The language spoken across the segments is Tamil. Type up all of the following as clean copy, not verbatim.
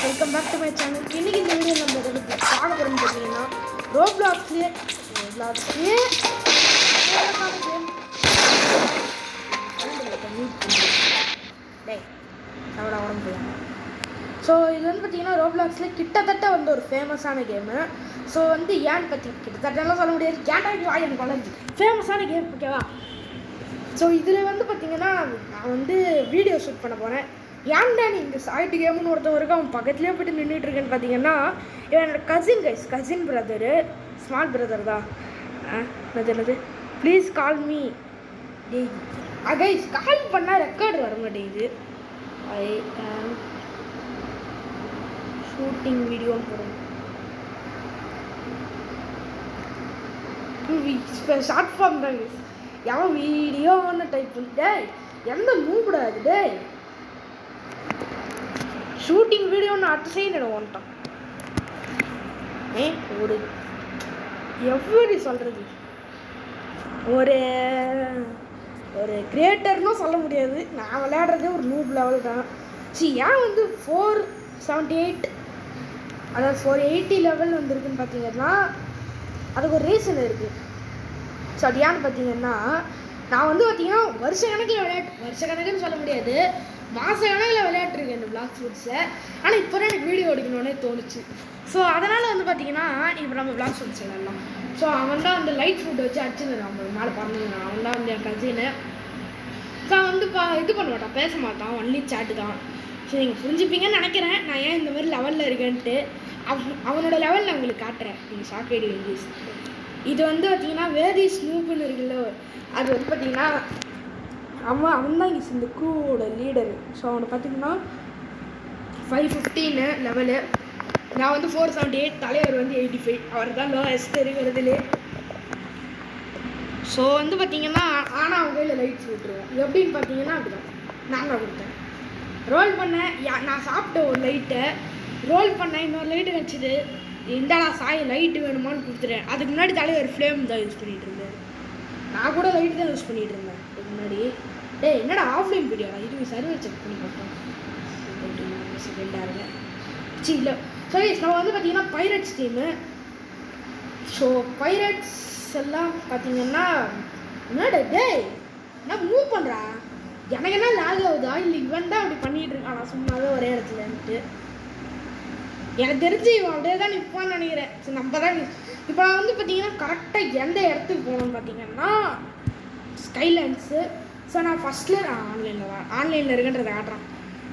Welcome back to my channel. இன்னைக்கு இந்த வீடியோ நம்ம எதை பற்றி பார்க்க போகிறோம்னு பார்த்தீங்கன்னா ரோப்ளாக்ஸ்லேயே ஸோ இது வந்து பார்த்தீங்கன்னா ரோப்ளாக்ஸில் கிட்டத்தட்ட வந்து ஒரு ஃபேமஸான கேமு. ஸோ வந்து ஏன்னு பற்றி கிட்டத்தட்டலாம் சொல்ல முடியாது, கேட்டாக்கி வா எனக்கு வளர்ந்து ஃபேமஸான கேம், ஓகேவா? ஸோ இதில் வந்து பார்த்தீங்கன்னா நான் வந்து வீடியோ ஷூட் பண்ண போகிறேன். ஏன்டா நீ இந்த சாய்ட்டு கேம்னு ஒருத்தவருக்கு அவன் பக்கத்துலேயே போய்ட்டு நின்றுட்டுருக்கேன்னு பார்த்தீங்கன்னா என்னோட கசின் பிரதரு, ஸ்மால் பிரதர் தான். என்னது ப்ளீஸ் கால் மீ டே கைஸ். கால் பண்ணால் ரெக்கார்டு வர மாட்டேங்குது. ஐ ஆம் ஷூட்டிங் வீடியோன்னு போடுறோம். ஷார்ட் ஃபார்ம் தான் கைஸ். எவன் வீடியோன்னு டைப் பண்ணிட்டு எந்த மூக்கூடாது டே. ஷூட்டிங் வீடியோன்னு அடுத்த சைடு எனக்கு வந்துட்டான். ஒரு எப்படி சொல்கிறது, ஒரு ஒரு கிரியேட்டர்னும் சொல்ல முடியாது. நான் விளையாடுறதே ஒரு நூப் லெவல் தான். ஏன் வந்து 478 அதாவது 480 லெவல் வந்துருக்குன்னு பார்த்தீங்கன்னா அதுக்கு ஒரு ரீசன் இருக்குது. ஸோ அது ஏன்னு பார்த்தீங்கன்னா நான் வந்து பார்த்தீங்கன்னா வருஷ கணக்குன்னு சொல்ல முடியாது, மாத கணக்கில் விளையாட்டுருக்கேன் இந்த பிளாக் ஃபுட்ஸை. ஆனால் இப்போ தான் எனக்கு வீடியோ எடுக்கணுன்னே தோணுச்சு. ஸோ அதனால் வந்து பார்த்தீங்கன்னா இப்போ நம்ம பிளாக் ஃபுட்ஸ் விளையாடலாம். ஸோ அவன் தான் அந்த லைட் ஃபுட் வச்சு அடிச்சுன்னு நம்ம மேலே பறந்துருந்தான். அவன் தான் வந்து என் கசினு. ஸோ அவன் வந்து இது பண்ண மாட்டான், பேச மாட்டான், ஒன்லி சேட்டு தான். ஸோ நீங்கள் புரிஞ்சுப்பீங்கன்னு நினைக்கிறேன் நான் ஏன் இந்த மாதிரி லெவலில் இருக்கேன்ட்டு. அவனோட லெவலில் உங்களுக்கு காட்டுறேன், நீங்கள் ஷாக்கேடி வேதிஸ். இது வந்து பார்த்தீங்கன்னா வேதிஸ் ஸ்னூப்புன்னு இருக்குல்ல, அது வந்து பார்த்தீங்கன்னா அவன் தான் இந்த க்ரூவோட லீடரு. ஸோ அவனை பார்த்தீங்கன்னா 515 லெவலு. நான் வந்து 478, தலைவர் வந்து 85. அவர் தான் லோயஸ்ட் இருக்கிறதுலே. ஸோ வந்து பார்த்தீங்கன்னா ஆனால் அவங்க கையில் லைட்ஸ் விட்டுருவோம். எப்படின்னு பார்த்தீங்கன்னா அப்படிதான் நாங்கள் கொடுத்தேன். ரோல் பண்ணேன், நான் சாப்பிட்ட ஒரு லைட்டை ரோல் பண்ணேன், இன்னொரு லைட்டு வச்சுது. இந்தாடா சாய் லைட்டு வேணுமான்னு கொடுத்துட்டேன். அதுக்கு முன்னாடி தலைவர் ஃப்ளேம் தான் யூஸ் பண்ணிகிட்டு இருந்தார். நான் கூட லைட்டு தான் யூஸ் பண்ணிகிட்டு இருந்தேன் அதுக்கு முன்னாடி. என்னடா ஆஃப்லைன் வீடியோடா, இது சர்வர் செக் பண்ணி பார்ப்போம். செகண்டாக இல்லை சரி. நம்ம வந்து பார்த்தீங்கன்னா பைரட்ஸ் டீமு. ஸோ பைரட்ஸ் எல்லாம் பார்த்தீங்கன்னா என்னடா டே நான் மூவ் பண்ணுறா, எனக்கு என்ன லாக் ஆகுதா இல்லை இவன் தான் அப்படி பண்ணிகிட்டு இருக்கான். நான் சும்மாவே ஒரே இடத்துலன்ட்டு எனக்கு தெரிஞ்சு இவன் அப்படியே தான் நிற்பான்னு நினைக்கிறேன். ஸோ நம்ம தான் இப்போ நான் வந்து பார்த்தீங்கன்னா கரெக்டாக எந்த இடத்துக்கு போகணும்னு பார்த்தீங்கன்னா ஸ்கைலேண்ட்ஸு. ஸோ நான் ஃபஸ்ட்டில் ஆன்லைனில் இருக்குன்றதை காட்டுறேன்.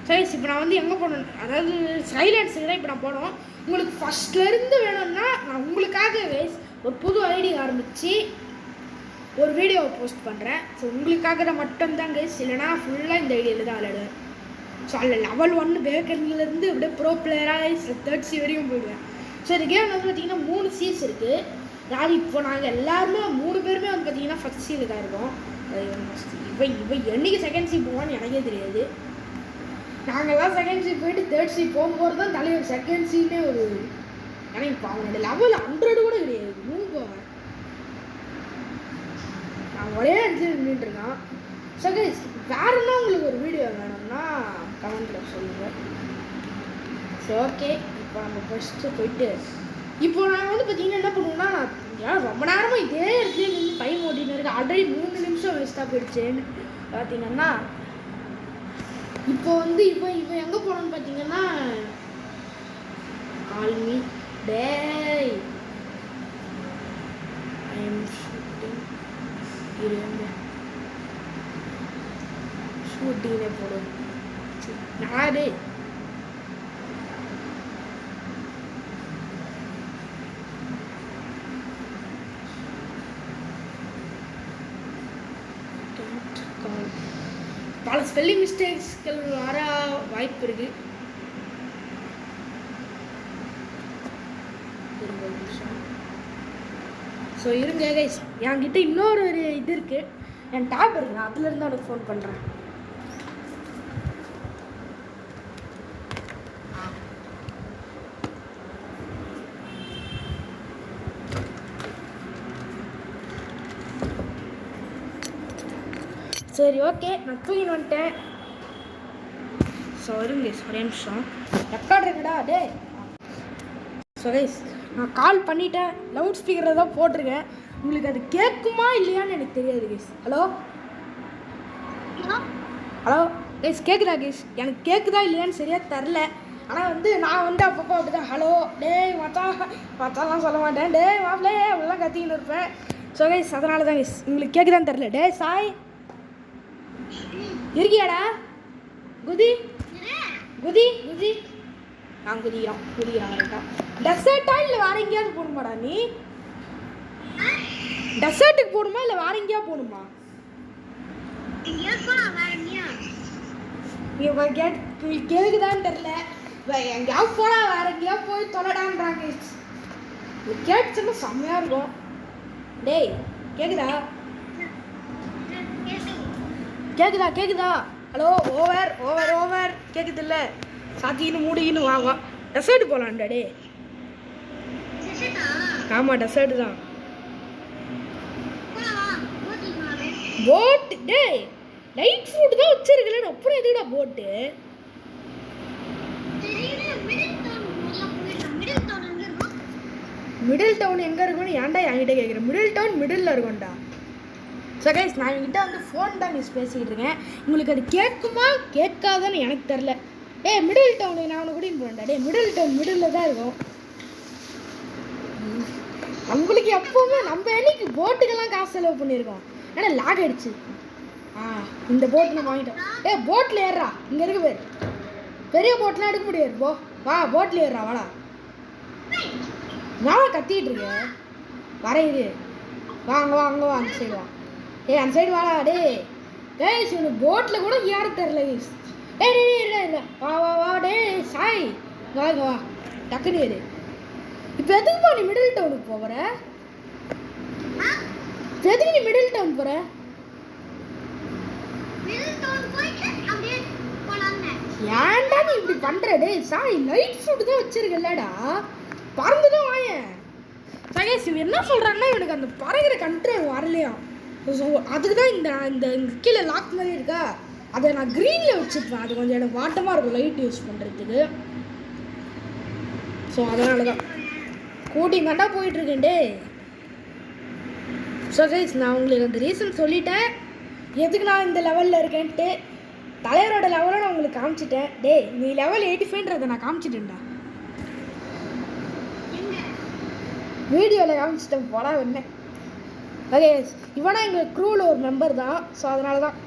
சரி இப்போ நான் வந்து எங்கே போகணும், அதாவது ஸ்கைலேண்ட்ஸுக்கு தான் இப்போ நான் போனோம். உங்களுக்கு ஃபஸ்ட்லேருந்து வேணும்னா நான் உங்களுக்காக ஒரு புது ஐடி ஆரம்பித்து ஒரு வீடியோவை போஸ்ட் பண்ணுறேன். ஸோ உங்களுக்காக தான் மட்டும்தான் கைஸ், இல்லைனா ஃபுல்லாக இந்த ஐடியாவில் தான் விளையாடுவேன். ஸோ அதில் லெவல் 1 பேக்கர்லேருந்து அப்படியே ப்ரோ பிளேயராக 3rd C வரையும் போயிடுவேன். ஸோ இந்த கேம் வந்து பார்த்திங்கன்னா 3 Cs இருக்குது. அதாவது இப்போ நாங்கள் எல்லாருமே 3 பேருமே வந்து பார்த்திங்கன்னா ஃபஸ்ட் சீவில் தான் இருக்கோம். இவன் என்றைக்கு செகண்ட் சி போவான்னு எனக்கே தெரியாது. நாங்கள்லாம் செகண்ட் சி போயிட்டு 3rd C போகும்போது தான் தலைவர் செகண்ட் சீனே ஒரு எனக்கு இப்போ அவனோட லெவல் 100 கூட கிடையாது. 3 போவேன் நான் ஒரே இடத்துல நின்றுட்டுருக்கான். ஸோ கைஸ் வேறுன்னா உங்களுக்கு ஒரு வீடியோ வேணும்னா கமெண்ட்டில் சொல்லுங்கள். ஸோ ஓகே இப்போ நம்ம ஃபஸ்ட்டு போயிட்டு இப்போ நாங்கள் வந்து பார்த்தீங்கன்னா என்ன பண்ணுவோம்னா, நான் ரொம்ப நேரமாக இதே இடத்துல நின்று டைம் ஓட்டின்னு இருக்கு. ஆல்ரெடி 3 நிமிஷம் வேஸ்ட்டாக போயிடுச்சேன்னு பார்த்தீங்கன்னா இப்போ வந்து இவன் எங்கே போனோன்னு பார்த்தீங்கன்னா கால்மி டேய் ஐ எம் ஷூட்டிங் ஷூட்டிங்கே போடும் நாடே. பல ஸ்பெல்லிங் மிஸ்டேக்ஸ்கள் வர வாய்ப்பு இருக்கு. ஸோ இருங்க கைஸ், என்கிட்ட இன்னொரு இது இருக்குது, என் டேப் இருக்கு, நான் அதுலேருந்து அவனுக்கு ஃபோன் பண்ணுறேன். சரி ஓகே நான் தூங்கின்னு வந்துட்டேன். ஸோ இருங்க ஒரே நிமிஷம் ரெக்கார்ட் இருக்குடா. டே. ஸோ கைஸ் நான் கால் பண்ணிட்டேன், லவுட் ஸ்பீக்கரில் தான் போட்டிருக்கேன். உங்களுக்கு அது கேட்குமா இல்லையான்னு எனக்கு தெரியாது கைஸ். ஹலோ ஹலோ கைஸ், கேட்குதா கைஸ்? எனக்கு கேட்குதா இல்லையான்னு சரியாக தெரில. ஆனால் வந்து நான் வந்து அப்பப்போ அப்படி தான் ஹலோ டே மச்சான்லாம் சொல்ல மாட்டேன், டே மாப்பிளே அப்படிலாம் கத்திக்கின்னு இருப்பேன். ஸோ கைஸ் அதனால தான் கைஸ் உங்களுக்கு கேட்குதான்னு தெரில. டே சாய் இருக்கியாடா? குதி குதி குதி. நான் குதிக்கிறான் கரெக்டாக. டெசர்ட்டா இல்லை வேறு எங்கேயாவது போகணுமாடா நீ? டெசர்ட்டுக்கு போகணுமா இல்லை வேறு எங்கேயா போகணுமா? கேட்குதான்னு தெரில. எங்கேயாவது போனா வேற எங்கேயாவது போய் தொலைடான்றாங்க. கேட்டுச்சுன்னா செம்மையாக இருக்கும். டேய் கேட்குதா? கேட்குதா? ஹலோ ஓவர் ஓவர் ஓவர் கேட்குது இல்லை? சாத்தின்னு மூடிக்கின்னு வா டெசர்ட் போகலான்டா. டே ஆமாம் டெசர்ட் தான். போட்டு டே லைட் ஃபுட் தான் வச்சிருக்கல, அப்புறம் எதுக்குடா போட்டு? மிடில் டவுன் எங்கே இருக்குன்னு ஏன்டா என்கிட்ட கேட்குறேன்? மிடில் டவுன் மிடில் இருக்கும்டா. ஸோ கைஸ் நான் என்கிட்ட வந்து ஃபோன் தான் மிஸ் பேசிக்கிட்டு இருக்கேன். உங்களுக்கு அது கேட்குமா கேட்காதான்னு எனக்கு தெரில. டே மிடில் டவுனு நான் அவனை கூட்டின்னு போகிறேன்டா. டே மிடில் டவுன் மிடில் தான் இருக்கும். நம்மளுக்கு எப்போவுமே நம்ம என்னைக்கு போட்டுக்கெல்லாம் காசு செலவு பண்ணியிருக்கோம். ஏன்னா லாக் ஆகிடுச்சு. இந்த போட் நான் வாங்கிட்டோம். டே போட்டில் ஏறுறா, இங்கே இருக்கு பேர். பெரிய போட்லாம் எடுக்க முடியாது. வா போட்டில் ஏறுறா வாடா. நான் கத்திக்கிட்டு இருக்கேன் வரையிரு. வாங்க அந்த சைடு வா. அந்த சைடு வாடா. டேய் சொல்லு போட்டில் கூட ஏற தெரில. டே இல்லை வா டே சாய் வாங்க வா டக்குனு ஏறு. இப்போ எதுக்குப்பா நீ மிடில் டவுனுக்கு போகிற? எதுக்கு நீ மிடில் டவுன் போகிற? ஏன்டா நீ இப்படி பண்ற? டே சாய் லைட் ஃபுட் தான் வச்சிருக்கலடா, பறந்து தான் வாயேன். சகேஷ் இவன் என்ன சொல்கிறான்னா இவனுக்கு அந்த பறகிற கண்ட்ரோல் வரலையா. ஸோ அதுக்கு தான் இந்த கீழே லாக் மாதிரி இருக்கா, அதை நான் க்ரீனில் வச்சுருப்பேன். அது கொஞ்சம் எனக்கு வாட்டமாக இருக்கும் லைட் யூஸ் பண்ணுறதுக்கு. ஸோ அதனால தான் கூட்டி தாண்டா போயிட்டுருக்கேன். டே ஸோ கைஸ் நான் உங்களுக்கு அந்த ரீசன் சொல்லிட்டேன் எதுக்கு நான் இந்த லெவலில் இருக்கேன்ட்டு. தலைவரோட லெவலை நான் உங்களுக்கு காமிச்சிட்டேன். டே நீ லெவல் 85ன்றதை நான் காமிச்சிட்டேன்டா, வீடியோவில் காமிச்சிட்டேன் போடா என்ன. ஓகே இவனா எங்கள் க்ரூவில் ஒரு மெம்பர் தான். ஸோ அதனால தான்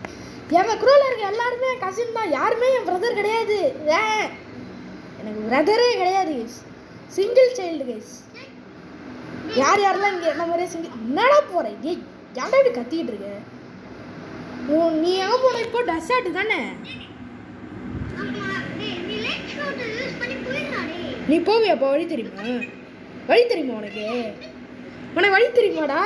எங்கள் க்ரூவில் இருக்க எல்லாருமே கசின் தான், யாருமே என் பிரதர் கிடையாது. எனக்கு பிரதரே கிடையாது கைஸ், சிங்கிள் சைல்டு கைஸ். யாரெல்லாம் இங்கே என்ன மாதிரியே சிங்கிள். என்னடா போகிறேன்? ஏன்டா இப்படி கத்திக்கிட்டு இருக்க? நீ எங்கே போன? இப்போ டெசர்ட் தானே நீ போவியாப்பா? வழி தெரியுமா உனக்கு? வழி தெரியுமாடா?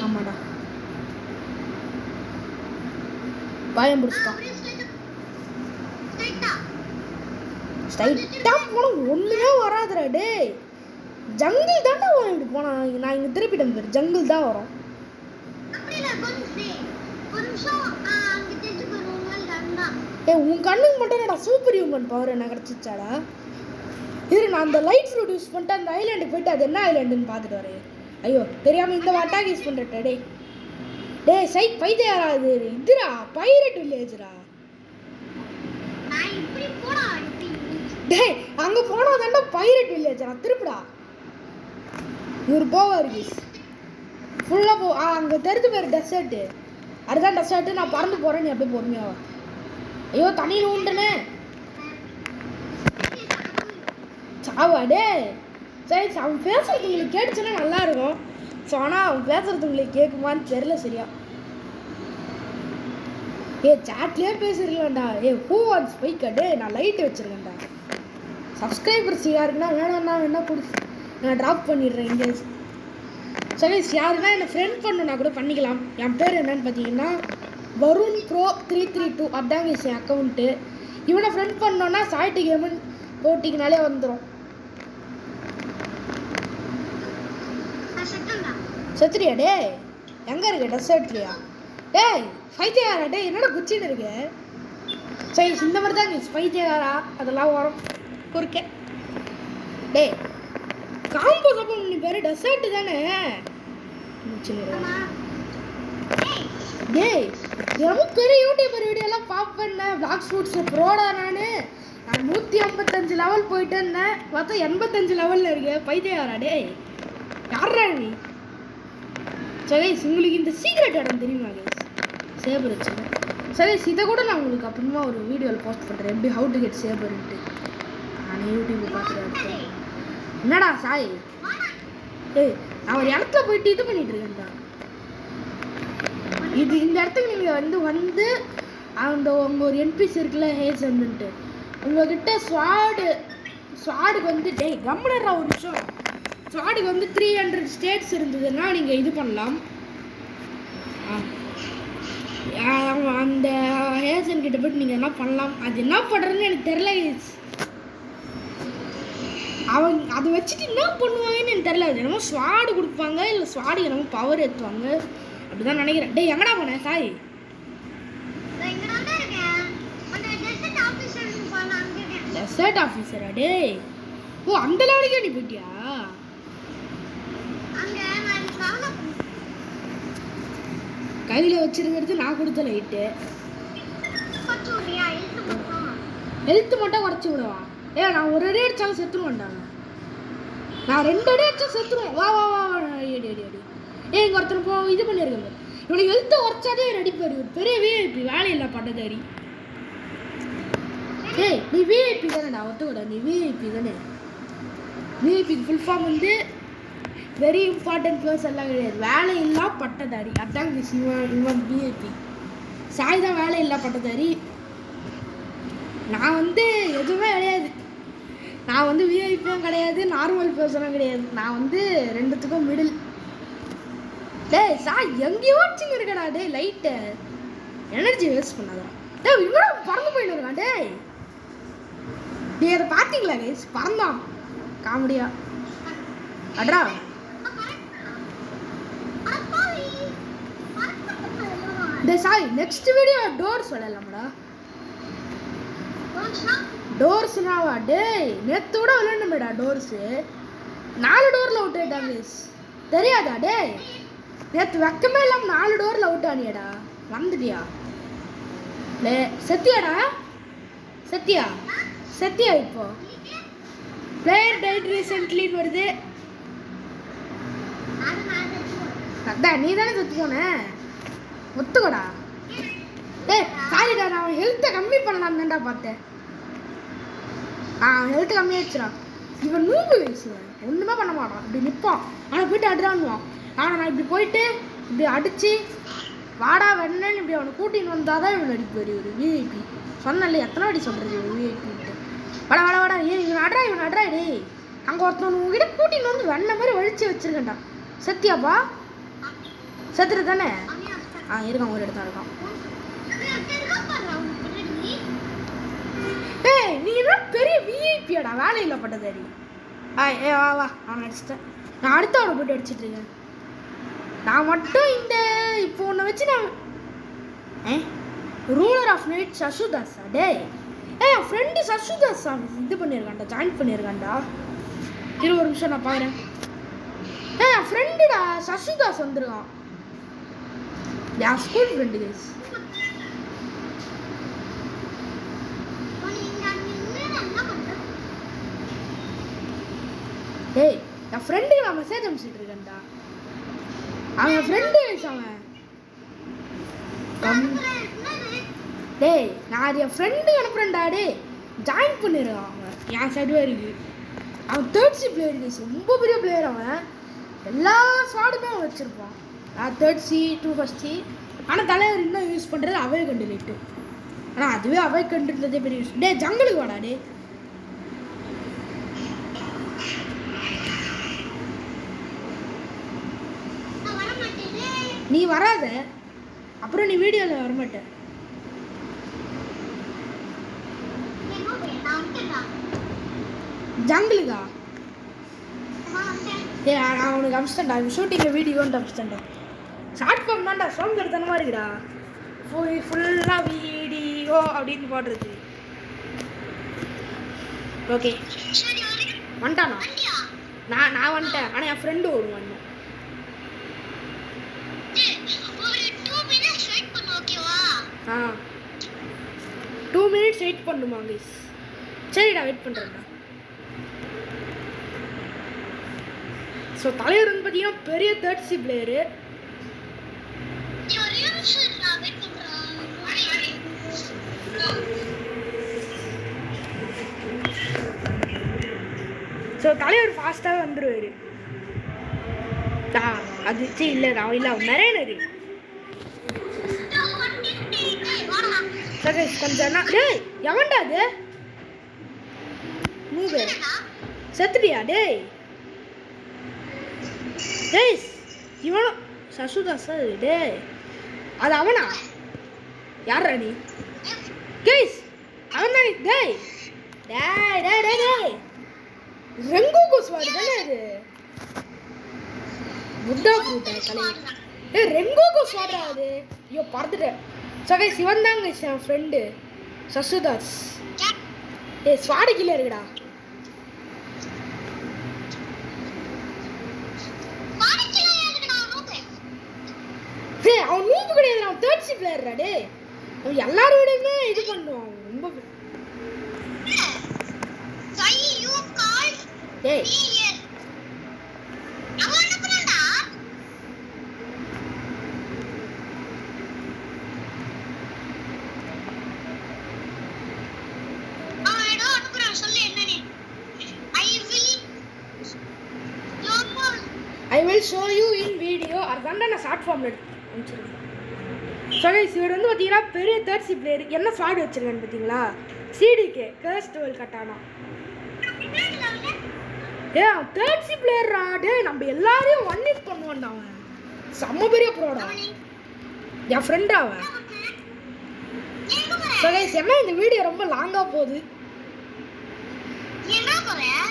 ஆமாடா பயம் பிடிச்சிட்டான். ஸ்ட்ரைட்டாக போனால் ஒன்றுமே வராதுடா. டே ஜங்கிள் தாண்டா வரும். இப்படி போனால் நான் இங்கே திருப்பிட்டேன் பேர் ஜங்கிள் தான் வரும். உன் கண்ணுக்கு மட்டும் என்னடா சூப்பர் ஹியூமன் பவர் என்ன கிடச்சிச்சாடா? இரு நான் அந்த லைட் ஃப்ரூட் யூஸ் பண்ணிட்டு அந்த ஐலாண்டுக்கு போயிட்டு அது என்ன ஐலாண்டுன்னு பார்த்துட்டு வரேன். ஐயோ தெரியாமல் இந்த அட்டாக் யூஸ் பண்ணுறேன். டே சைட் பைத்தியாரா? இது இதுரா பைரட் வில்லேஜ்ரா. டே அங்கே போனால் தாண்டா பைரட் வில்லேஜ்ரா. திருப்பிடா இவர் போவார் ஃபுல்லாக போ. அங்கே தெரிஞ்சு பேர் டெசர்ட்டு, அதுதான் டெசர்ட்டு. நான் பறந்து போகிறேன், நீ அப்படியே பொறுமையாவா. ஐயோ தண்ணியில் உண்டுனே சாவா. டே சரி அவன் பேசுறது உங்களுக்கு கேட்டுச்சுன்னா நல்லாயிருக்கும். ஸோ ஆனால் அவன் பேசுறது உங்களுக்கு கேட்குமான்னு தெரில சரியா. சாட்லேயே பேசிருக்கலாம்டா. Who watts ஸ்பைக்கா? டே நான் லைட்டு வச்சுருக்கேன்டா. சப்ஸ்கிரைபர்ஸ் யாருக்குன்னா வேணா கொடுத்து நான் ட்ராப் பண்ணிடுறேன் எங்கேயாச்சும். சரி யாருன்னா என்னை ஃப்ரெண்ட் பண்ணணுன்னா கூட பண்ணிக்கலாம். என் பேர் என்னன்னு பார்த்தீங்கன்னா வருண் ப்ரோ 332 அதாங்க என் அக்கௌண்ட்டு. இவனை ஃப்ரெண்ட் பண்ணோன்னா சாய்ட்டு கேமன் போட்டிங்கனாலே வந்துடும். செத்துறியா? டே எங்கே இருக்க? டெசர்ட்லையா? டேய் ஃபைத்தியாரா? டே என்னோட குச்சின்னு இருக்கு. சரி இந்த மாதிரி தான் பைத்தியக்காரா அதெல்லாம் வரும் குறுக்க. டேய் காம்போ சாப்பிட நீ பேர் டெசர்ட் தானே. டேய் ரொம்ப பெரிய யூடியூபர் வீடியோலாம் பார்ப்பேன். பிளாக் ஃபுட்ஸ் ப்ரோடா நான் 155 லெவல் போயிட்டு இருந்தேன். பார்த்தா 85 லெவலில் இருக்கு. பைத்தியக்காரா டேய் யாரா நீ? சரி உங்களுக்கு இந்த சீக்ரெட் இடம் தெரியுமா கைஸ்? சேபர் வச்சுங்க. சரி இதை கூட நான் உங்களுக்கு அப்புறமா ஒரு வீடியோவில் போஸ்ட் பண்ணுறேன். எப்படி ஹவு டு கெட் சேபர்ன்ட்டு. நான் யூடியூப்பில் பார்த்துருக்கேன். என்னடா சாய்? ஏய் நான் ஒரு இடத்துல போயிட்டு இது பண்ணிட்டு இருக்கேன்டா. இந்த இடத்துக்கு நீங்கள் வந்து அந்த உங்கள் ஒரு என்பிசி இருக்குல்ல ஹேசன்ட்டு உங்கள்கிட்ட ஸ்வாடுக்கு வந்து டேய் கம்முனரா ஒரு நிமிஷம். ஸ்வாடுக்கு வந்து 300 ஸ்டேட்ஸ் இருந்ததுன்னா நீங்கள் இது பண்ணலாம். அந்த ஹேசன் கிட்ட போய்ட்டு நீங்கள் என்ன பண்ணலாம். அது என்ன பண்ணுறதுன்னு எனக்கு தெரில. அவங்க அதை வச்சுட்டு என்ன பண்ணுவாங்கன்னு எனக்கு தெரில. அது என்னமோ ஸ்வாடு கொடுப்பாங்க இல்லை ஸ்வாடு என்னமோ பவர் ஏற்றுவாங்க அப்படிதான் நினைக்கிறேன். டேய் எங்கடா போனேன் சாய்? டெசர்ட் ஆஃபீஸரா டேய்? ஓ அந்த லெவலுக்கே நீ போயிட்டியா? கையில் வச்சிருக்கிறது நான் கொடுத்த லைட்டு. ஹெல்த் மட்டும் குறைச்சி விடுவா? நான் ஒரு அடி அடிச்சாலும் செத்துருவேன்டாங்க. நான் 2 அடி அடிச்சா செத்துருவேன். வா வா வா அடி அடி அடி. இங்கே ஒருத்தர் போ இது பண்ணியிருக்கேன். இவனுக்கு ஹெல்த்தை உரைச்சாதே ரெடி பண்ணி ஒரு பெரிய விஐபி வேலையில்லை பட்டதாரி. ஏய் நீ விஐபி தானேடா? ஒத்துக்கூட நீ விஐபி தானே? விஐபிக்கு ஃபுல் ஃபார்ம் வந்து வெரி இம்பார்ட்டன்ட் பர்சன் எல்லாம் கிடையாது. வேலையில்லா பட்டதாரி. அதான் இவன் விஐபி. சாய் தான் வேலையில்லா பட்டதாரி. நான் வந்து எதுவுமே கிடையாது. நான் வந்து விஐபியும் கிடையாது நார்மல் பர்சனும் கிடையாது. நான் வந்து ரெண்டுத்துக்கும் மிடில். டேய் சாய் எங்கேயோ வச்சுங்க இருக்கடா. டேய் லைட்டு எனர்ஜி வேஸ்ட் பண்ணாதா? டேய் இவனோட பறந்து போயிட்டு இருக்கான். டேய் நீ அதை பார்த்தீங்களா கைஸ்? பறந்தான் காமெடியா. அட்ரா டேய் சாய் நெக்ஸ்ட் வீடியோ டோர் சொல்லலாம்டா. டோர்ஸ்னாவா? டேய் நேற்று கூட விளையாண்டோமேடா டோர்ஸு. 4 டோரில் அவுட் ஆகிட்டாங்க கைஸ். தெரியாதா? டேய் நேற்று வெக்கமே இல்லாமல் 4 டோரில் அவுட் ஆனியடா. வந்துட்டியா? டே சத்தியாடா? சத்தியா இப்போ பிளேயர் டைட் ரீசென்ட்லின்னு வருது. அதான் நீ தானே செத்து போன. ஒத்துக்கோடா. டேய் சாரிடா நான் ஹெல்த்தை கம்மி பண்ணலாம் தான்டா பார்த்தேன். ஹெல்த்து கம்மியாகிடுச்சுடா. இவன் 100 வயசு ஒன்றுமே பண்ண மாட்டான். இப்படி நிற்பான். ஆனால் போயிட்டு அட்ரான்னுவான். ஆனால் நான் இப்படி போயிட்டு இப்படி அடித்து வாடா வேணுன்னு இப்படி அவனை கூட்டின்னு வந்தால் தான் இவன் அடிப்பு வரி ஒரு விஐபி. சொன்னல எத்தனை வாடி சொல்கிறது ஒரு விஐபின்ட்டு. வாடா இவன் அட்ரா டேய். அங்கே ஒருத்தவன் உங்ககிட்ட கூட்டின்னு வந்து வெண்ண மாதிரி வலிச்சு வச்சுருக்கேன்டா. சத்தியாப்பா? சத்துரு தானே? இருக்கான் ஒரு இடத்துல இருக்கான். ஏய் நீ என்ன பெரிய விஐபியாடா வேலையில் பட்டதாரி. வா அவன் அடிச்சிட்டேன். நான் அடுத்தவனை போட்டு அடிச்சிட்ருக்கேன். நான் மட்டும் இந்த இப்போ ஒன்று வச்சு நான் ரூலர் ஆஃப் நைட் சசுதாஸா? டேய் என் ஃப்ரெண்டு சசுதாஸ் இது பண்ணியிருக்கான்டா, ஜாயின் பண்ணியிருக்கான்டா. 20 நிமிஷம் நான் பார்க்குறேன். என் ஃப்ரெண்டுடா சசுதாஸ் வந்துருக்கான். என் ஸ்கூல் ஃப்ரெண்டு கைஸ். டேய் என் ஃப்ரெண்டுக்கு நான் மெசேஜ் அனுப்பிச்சிட்டு இருக்கேன்டா. அவன் ஃப்ரெண்டு அவன். டேய் நான் என் ஃப்ரெண்டு அனுப்புறேன்டா. டே ஜாயின் பண்ணிடுறான் அவன் என் சர்வருக்கு. அவன் 3rd C பிளேயர் கைஸ். ரொம்ப பெரிய பிளேயர் அவன். எல்லா ஸ்வாடுமே அவன் வச்சுருப்பான். 3rd C 2 first C. ஆனால் தலைவர் இன்னும் யூஸ் பண்ணுறது அவை கண்டு லைட்டு. ஆனால் அதுவே அவை கண்டுன்றதே பெரிய யூஸ். டே ஜங்கலுக்கு வாடா. டே நீ வராத அப்புறம் நீ வீடியோவில் வரமாட்ட. ஜங்கிளுக்கா? நான் உனக்கு அமிச்சிட்டேன்டா. ஷூட்டிங்கில் வீடியோன்ட்டு அமிச்சிட்டேன்டா. ஷார்ட் ஃபார்ம் தான்டா. சோம்பேறித்தனமாக இருக்குடா. ஃபுல்லாக வீடி வீடியோ அப்படின்னு போடுறது. ஓகே வந்துட்டானா? நான் வந்துட்டேன். ஆனால் என் ஃப்ரெண்டு வருவான். ஆ 2 minutes வெயிட் பண்ணுமா கைஸ்? சரிடா வெயிட் பண்ணுறேன்டா. ஸோ தலைவர் வந்து பார்த்தீங்கன்னா பெரிய தேர்ட்ஸி பிளேயரு. ஸோ தலைவர் ஃபாஸ்ட்டாக வந்துடுவார். அது சரி இல்லை நான் இல்லை மெரேனரு கொஞ்சம் டேய் எவன்டா அது மூவே செத்துட்டியா? டேய் டேய் இவனும் சசுதாஸ் டேய் அது அவனா? யாரா நீ? கேஸ் அவன் தான். டேய் டேய் டேய் டேய் டேய் ரெங்கோகோ ஸ்வாட் தானே அது? புத்தா ஃப்ரூட்டா தலைவர்? ஏய் ரெங்கோகோ ஸ்வாடா அது? ஐயோ பார்த்துட்டேன். ஸோ கைஸ் இவன் தான் கைஸ் என் ஃப்ரெண்டு சசுதாஸ். ஏய் ஸ்வாடு கீழே இருக்குடா. டேய் அவன் நூப்பு கிடையாது, அவன் தேர்ட் சி பிளேயர்டா. டேய் அவன் எல்லாரோடையுமே இது பண்ணுவான் ரொம்ப. டேய் I will show you in video. அதுதான்டா நான் ஷார்ட் ஃபார்ம்ல அனுப்பிச்சிருக்கேன். ஸோ கைஸ் இவர் வந்து பார்த்தீங்கன்னா பெரிய தேர்ட் சி பிளேயர். என்ன ஸ்வாட் வச்சிருக்கேன்னு பார்த்தீங்களா? சிடிகே கர்ஸ்ட் வேர்ல்ட் கட்டானா. ஏ தேர்ட் சி பிளேயர்ரா. டேய் நம்ம எல்லாரையும் ஒன் ஹிட் பண்ணுவான்டா அவன். செம்ம பெரிய ப்ரோடா. என் ஃப்ரெண்டா அவன். ஸோ கைஸ் என்ன இந்த வீடியோ ரொம்ப லாங்காக போகுது.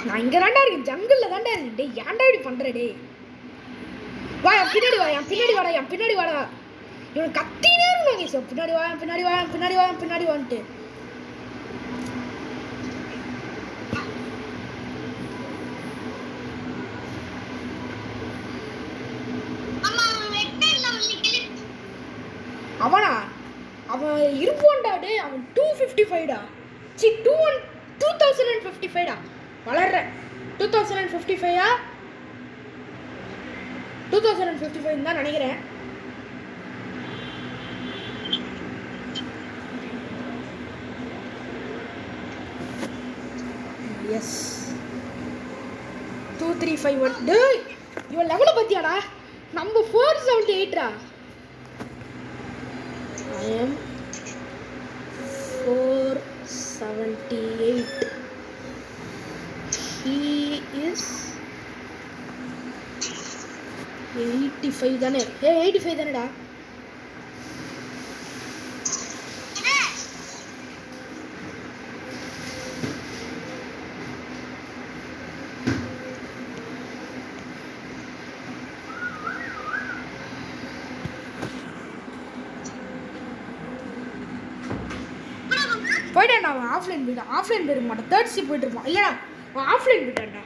நான் இங்கே தாண்டா இருக்கேன், ஜங்கிளில் தாண்டா இருக்கேன். டேய் ஏன்டா இப்படி பண்ணுற? டேய் வா என் பின்னாடி வா, என் பின்னாடி வாடா, என் பின்னாடி வாடா. இவன் கத்தினே இருந்தாங்க சார். பின்னாடி வா, என் பின்னாடி வா, என் பின்னாடி வா, என் பின்னாடி வந்துட்டு. அவனா அவன் இருப்பான்டா. டே அவன் 255டா. சி 2055டா. வளர்ற 2055ஆ 2055 தான் நினைக்கிறேன். எஸ் 2351. டேய் இவன் லெவலை பத்தியாடா? நம்ம 478டா. I am 478. He is 85 தானே? 85 தானேடா? போயிட்டான்டா அவன். ஆஃப்லைன் போயிட்டான். ஆஃப்லைன் போயிட மாட்டான், தேர்ட் சி போயிட்டு இருப்பான். இல்லைடா அவன் ஆஃப்லைன் போயிட்டான்டா.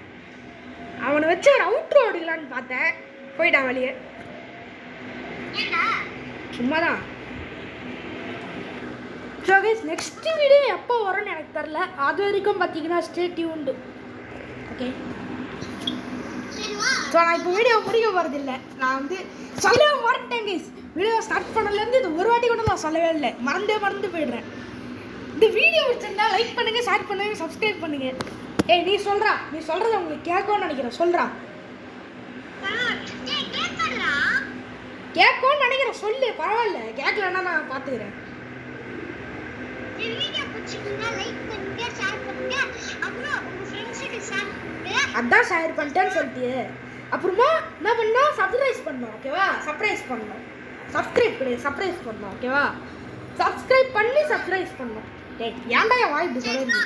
அவனை வச்சு ஒரு அவுட்ரோ அடிக்கலான்னு பார்த்தேன், போயிட்டான் வெளியே. சும்மாதான். ஸோ கைஸ் நெக்ஸ்ட் வீடியோ எப்போ வரும்னு எனக்கு தெரில. அது வரைக்கும் பார்த்தீங்கன்னா ஸ்டே டியூன்டு. ஓகே ஸோ நான் இப்போ வீடியோ முடிக்க போகிறதில்லை. நான் வந்து சொல்லவே மறந்துட்டேன் கைஸ். வீடியோ ஸ்டார்ட் பண்ணலேருந்து இது ஒரு வாட்டி கூட நான் சொல்லவே இல்லை. மறந்து போயிடுறேன். இந்த வீடியோ பிடிச்சிருந்தா லைக் பண்ணுங்கள், ஷேர் பண்ணுங்கள், சப்ஸ்கிரைப் பண்ணுங்கள். ஏய் நீ சொல்கிறா, நீ சொல்கிறது உங்களுக்கு கேட்கும்னு நினைக்கிறேன். சொல்கிறா கேட்கும்னு நினைக்கிறேன். சொல்லு பரவாயில்ல, கேட்கலன்னா நான் பார்த்துக்கிறேன். அதான் ஷேர் பண்ணிட்டேன்னு சொல்லிட்டு அப்புறமா என்ன பண்ணோம்? சர்ப்ரைஸ் பண்ணோம். ஓகேவா? சர்ப்ரைஸ் பண்ணோம். சப்ஸ்கிரைப் கிடையாது, சர்ப்ரைஸ் பண்ணோம். ஓகேவா? சப்ஸ்கிரைப் பண்ணி சர்ப்ரைஸ் பண்ணோம். டேய் ஏன்டா என் வாய் இப்படி சொல்லுங்க?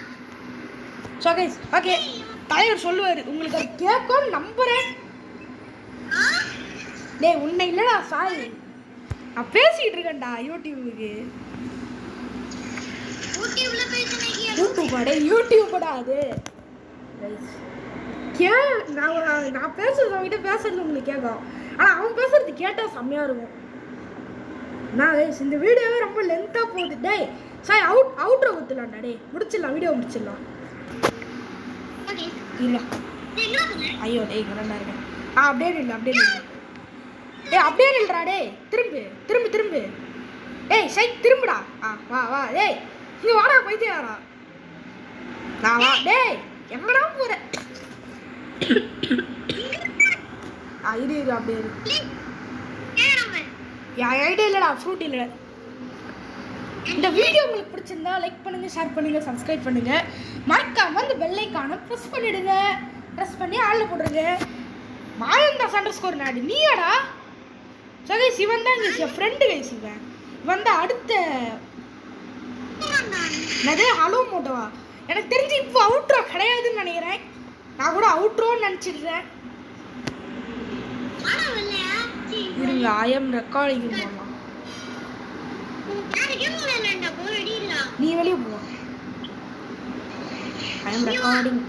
ஸோ கைஸ் ஓகே தலைவர் சொல்லுவார், உங்களுக்கு அது கேட்கும்னு நம்புகிறேன். டேய் உன்னை இல்லைடா சாய், நான் பேசிக்கிட்டு இருக்கேன்டா யூடியூபுக்கு. யூடியூபடா அது. நான் பேசுறது அவன்கிட்ட பேசுறது உங்களுக்கு கேட்கும். ஆனால் அவன் பேசுறது கேட்டால் செம்மையாக இருக்கும். நான் இந்த வீடியோவே ரொம்ப லென்த்தாக போகுது. டேய் சாய் அவுட்ரோ கொடுத்துடலாம்டா. டே முடிச்சிடலாம், வீடியோ முடிச்சிடலாம். இல்லை ஐயோ டேய் நல்லா இருக்கேன். அப்படியே இல்லை அப்படியே நில்றா. டேய் திரும்பு டேய் சை திரும்புடா. வா டேய் இங்கே வாடா பைத்தியாரா. நான் வா டேய் எங்கடா போற. இரு அப்படியே இரு. என் ஐடியா இல்லைடா, ஃப்ரூட் இல்லை. இந்த வீடியோ உங்களுக்கு பிடிச்சிருந்தா லைக் பண்ணுங்க, ஷேர் பண்ணுங்க, சப்ஸ்கிரைப் பண்ணுங்க. மறக்காம அந்த பெல் ஐகானை ப்ரெஸ் பண்ணிடுங்க. ப்ரெஸ் பண்ணி ஆள்ல போடுறீங்க. மாயந்தாஸ் அண்டர்ஸ்கோர் நாடு நீயாடா. ஸோ கைஸ் இவன் தான் என் ஃப்ரெண்டு கைஸ். இவன் தான் அடுத்த என்னது ஹலோ மோட்டோவா. எனக்கு தெரிஞ்சு இப்போ அவுட்ரோ கிடையாதுன்னு நினைக்கிறேன். நான் கூட அவுட்ரோன்னு நினச்சிடுறேன். இருங்க ஐ எம் ரெக்கார்டிங் பண்ணலாம். நீ வெளியே போ. I am recording.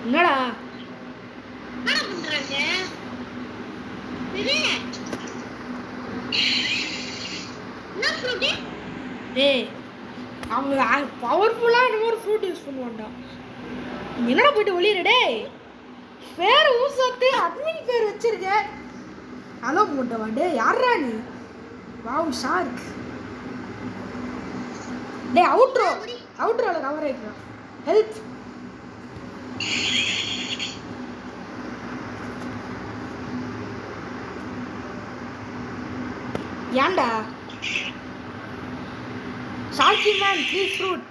என்னடா டேய் அவன் பவர்ஃபுல்லாக என்னமோ ஒரு ஃப்ரூட் யூஸ் பண்ணுவான்டா. என்னடா போயிட்டு ஒளியிற. டேய் பேர் ஊசத்து அட்மின் பேர் வச்சிருக்க. ஹலோ மூட்டவா. டே யாரா நீ. Wow shark. டே அவுட்ரோவில் கவர் ஆகிக்கலாம். ஹெல்ப் ஏன்டா sharky man please fruit.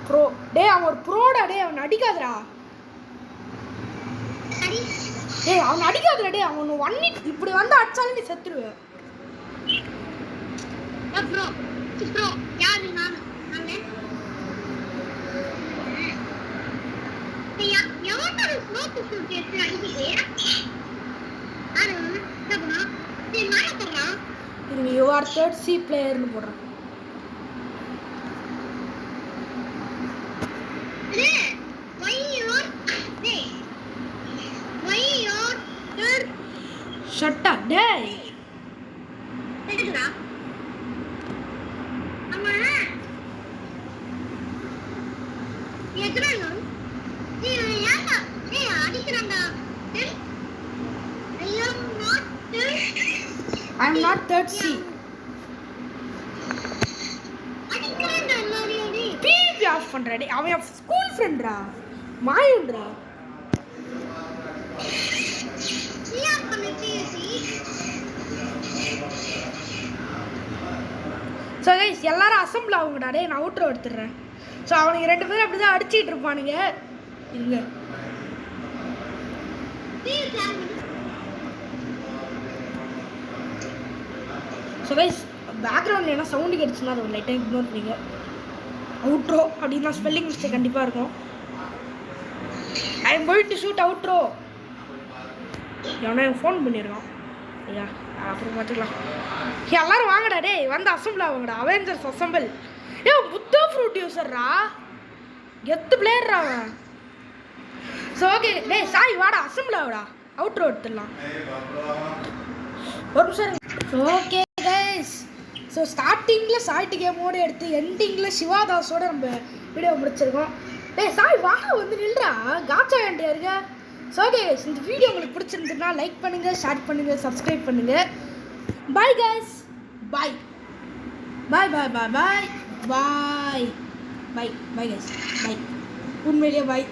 Bro. டே அவன் ஒரு ப்ரோடா. டே அவன் அடிக்காதடா. டேய் அவன் அடிக்காதடா. டே அவன் 1 மினிட் இப்படி வந்து அடிச்சாலும் நீ செத்துருவே. ப்ரோ யாரு நானு you are third C player னு போடுறேன். shut up டேய். அம்மா எதுறானோ நீ யாரா ஏய் அடிக்குறான்டா. I am not third C. அடிக்குறான்டா எல்லாரையும். பீபி ஆஃப் பண்றடே. அவன் ஸ்கூல் ஃப்ரெண்ட்ரா. மாயுன்றா. சியா பண்ணிட்டே சி. ஸோ கைஸ் எல்லாரும் அசம்பிள் ஆகுங்கடா. டே நான் அவுட்ரோ எடுத்துடுறேன். ஸோ அவனுக்கு 2 பேரும் அப்படி தான் அடிச்சிட்டு இருப்பானுங்க. இல்ல ஸோ கைஸ் பேக்ரவுண்டில் என்ன சவுண்டு கிடச்சுன்னா அதை லைட்டாக இக்னோர் பண்ணிங்க. அவுட்ரோ அப்படின்னா ஸ்பெல்லிங் மிஸ்டேக் கண்டிப்பாக இருக்கும். I am going to shoot outro. எவனா எனக்கு ஃபோன் பண்ணியிருக்கான். ஐயா அப்புறம் பார்த்துக்கலாம். எல்லாரும் வாங்கடா. டே வந்து அசம்பிள் ஆகுங்கடா. Avengers assemble. ஏ புத்தா ஃப்ரூட் யூஸர்ரா. எத்து பிளேயர்ரா அவன். ஸோ ஓகே டே சாய் வாடா அசம்பிள் ஆகுடா. அவுட்ரோ எடுத்துடலாம். ஒரு நிமிஷம். ஓகே கைஸ் ஸோ ஸ்டார்டிங்கில் சாய்ட்டு கேமோடு எடுத்து எண்டிங்கில் சிவாதாஸோட நம்ம வீடியோ முடிச்சிருக்கோம். டே சாய் வாடா வந்து நில்றா. காச்சா வேண்டியா இருக்க. ஸோ ஓகே கைஸ் இந்த வீடியோ உங்களுக்கு பிடிச்சிருந்துன்னா லைக் பண்ணுங்கள், ஷேர் பண்ணுங்கள், சப்ஸ்கிரைப் பண்ணுங்கள். Bye guys. பாய் பாய் பாய் பாய் பாய் பாய் பாய் பாய் கைஸ். பாய் உண்மையிலேயே பாய்.